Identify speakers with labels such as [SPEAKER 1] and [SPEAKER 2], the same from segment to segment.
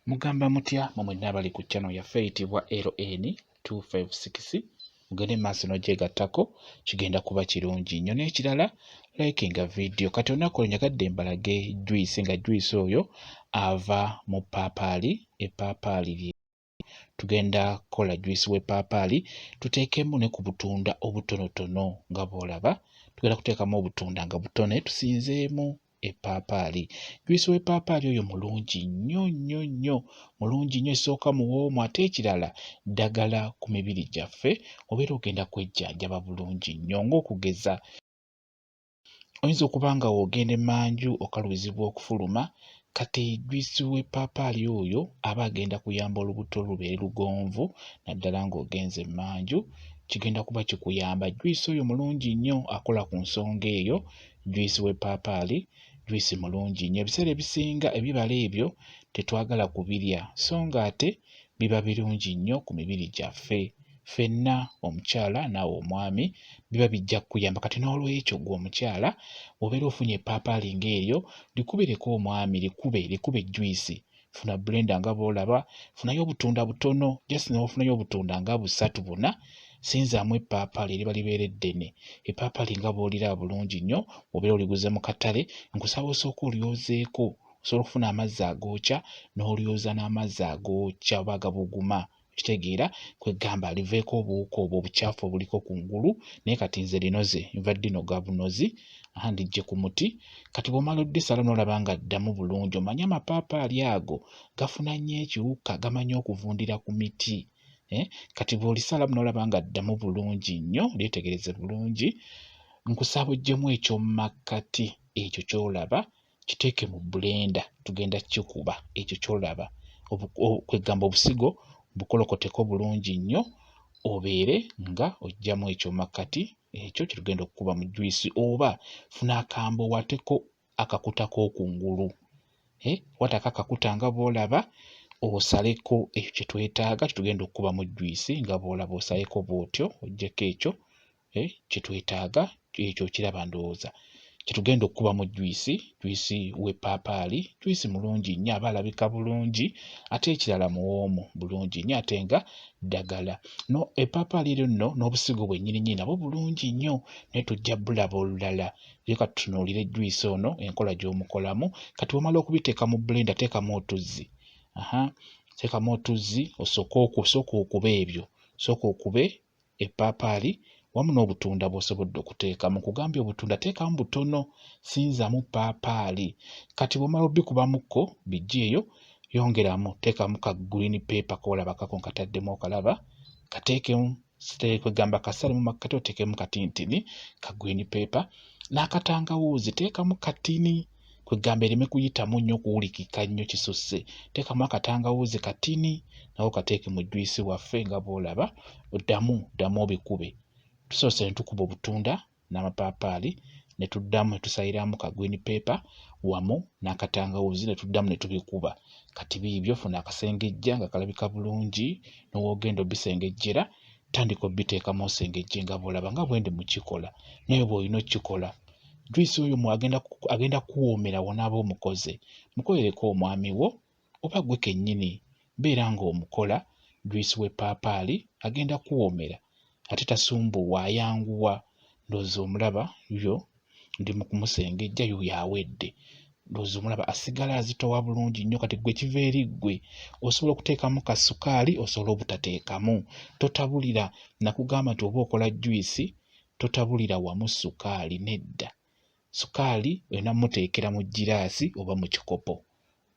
[SPEAKER 1] Mugamba mutya mmwe n'abali ku channel yaffe eyitibwa LN256 mugende maaso n'ogyegattako kigenda kuba kirungi nnyo. N'ekirala likinga video kati olunaku olwo njagadde mbalage juice nga juice oyo ava mu papali. Epapali tugenda kola juice w'epapali tuteekemu ne ku butunda obutonotono nga bw'olaba tugenda kuteekamu obutunda nga butone tusinzeemu epapali. Juice w'epapali oyo mulungi nnyo nnyo nnyo, mulungi nnyo, esooka muwoomu ate ekirala ddagala ku mibiri gyaffe obeera ogenda kwejjanjaba bulungi nnyo. Ng'okugeza oyinza okuba nga w'ogenda emmanju okalubizibwa okufuluma, kati juice w'epapali oyo aba agenda kuyamba olubuto lubeere lugonvu naddala ng'ogenze emmanju, kigenda kuba kikuyamba. Juice oyo mulungi nnyo, akola ku nsonga eyo. Juice w'epapali juice mulungi nnyo. Ebiseera ebisinga ebibala ebyo tetwagala kubirya so nga ate biba birungi nnyo ku mibiri gyaffe ffenna, omukyala naawe omwami, biba bijja kukuyamba. Kati n'olwekyo gwe omukyala obeera ofunye epapali ng'eryo likubireko omwami, likube juice. Funa blender nga bw'olaba, funayo obutunda butono, just n'ofunayo obutunda nga 3-4, sinzaamu epapali eriba libeera ddene. Epapali nga bw'olira bulungi nnyo, obeera oliguze mu katale, nkusaba osooka olyozeeko, osobola okufuna amazzi agookya n'olyoza n'amazzi agookya oba agabuguma, kitegeera kwegamba liveeko obuwuka obwo obukyafu obuliko kungulu. Naye kati nze linoze nva ddinoga bunozi ndijje ku muti. Kati bw'omala oddisala n'olaba nga ddamu bulungi, omanye amapaapaali ago gafuna nnyo ekiwuka, gamanyi okuvundira ku miti. Kati bw'olisalamu n'olaba nga ddamu bulungi nnyo, lyetegereze bulungi, nkusaba oggyemu eky'omumakkati ekyo ky'olaba kiteeke mu blender, tugenda kikuba ekyo ky'olaba, kwegamba obusigo bukolokoteko bulungi nnyo, obeere nga oggyamu eky'omumakkati ekyo kitugenda okukuba mu juice. Oba funa akambo wateko akakuta k'okungulu, watako akakuta nga bw'olaba, osaleko ekyo kye twetaaga kitugenda okukuba mu juice nga bw'olaba, osaleko bw'otyo oggyeko ekyo kye twetaaga, ekyo okiraba ndowooza kitugenda okukuba mu juice. Juice w'epapali juice mulungi nnyo, aba alabika bulungi ate ekirala muwoomu bulungi nnyo ate nga ddagala. No epapali eryo nno n'obusigo bwennyini nabo bulungi nnyo, naye tujja bulaba olulala. Leka tutunuulire juice ono enkola gy'omukolamu. Kati wamala okubiteeka mu blender teekamu otuzzi. Teekamu otuzzi osooka okube ebyo, sooka okube epapali wamu n'obutunda bw'osobodde okuteekamu. Kugambye obutunda teekamu butono, sinzamu papali. Kati bw'omala obikubamukko biggyeeyo, yongeramu teekamu ka green paper k'olaba kako nkataddemu okalaba, kateekemu kwegamba kasalemu makkati oteekemu katintini ka green paper, n'akatangawuuzi teekamu katini, kwegamba ereme kuyitamu nnyo kuwulikika nnyo kisusse. Teekamu akatangawuuzi katini nako kateeke mu juice waffe nga bw'olaba, oddamu obikube. Tusoose ne tukuba obutunda n'amapaapaali ne tuddamu ne tusayiramu ka green paper wamu n'akatangawuuzi ne tuddamu ne tubikuba. Kati biibyo, funa akasengejja nga kalabika bulungi, n'owoogenda obisengejjera tandika obiteekamu osengejje nga bw'olaba nga bwe ndi mu kikola. Naye bw'olina okikola juice oyo agenda kuwoomera w'onaaba omukoze. Mukolereko omwami wo oba gwe kennyini, beera ng'omukola juice w'epaapaali agenda kuwoomera ate tasumbuwa, ayanguwa. Ndowooza omulaba yo ndi mu kumusengejja, yo yawedde. Ndowooza omulaba asigala azitowa bulungi nnyo. Kati gwe kiva eri ggwe, osobola okuteekamu ka sukaali, osobola obutateekamu, totabulira. Nakugamba nti oba okola juice totabulira wamu sukaali, nedda. Sukaali olina muteekera mu giraasi oba mu kikopo.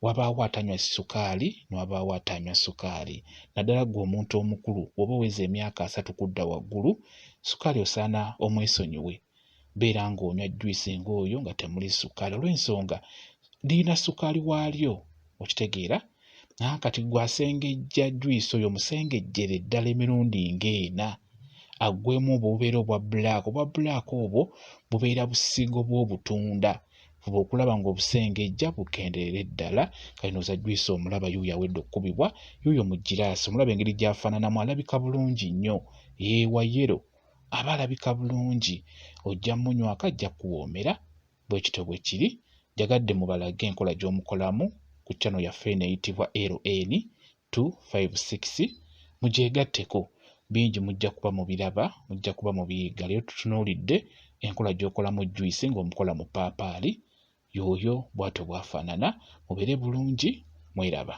[SPEAKER 1] Wabaawo atanywa sukaali n'wabaawo atanywa sukaali. Naddala ggwe omuntu omukulu oba oweza emyaka 3 kudda waggulu, sukaali osaana omwesonyiwe. Beera ng'onywa juice ng'oyo nga temuli sukaali, olw'ensonga lirina sukaali waalyo, okitegeera. Kati gwasengejja juice oyo musengejjere ddala emirundi ng'ena, aggwemu obwo bubeera obwa black. Obwa black obwo bubeera busigo bw'obutunda. Fuba okulaba ng'obusengejja bukendeere ddala. Kale nooza juice omulaba yuuyo awedde okukubibwa, yuuyo mu giraasi. Omulaba engeri gy'afaananamu, alabika bulungi nnyo. Wa yero aba alabika bulungi, ojja munywako ajja kuwoomera. Bwe kityo bwe kiri. Njagadde mubalage enkola gy'omukolamu ku channel yaffe eyitibwa LN 256 mugyegatteko. Bingi mujja kuba mubiraba, mujja kuba mubiyiga. Leero tutunuulidde enkola gy'okolamu juice ng'omukola mu papaali. Yoyo bw'atyo bw'afaanana. Mubeere bulungi, mweraba.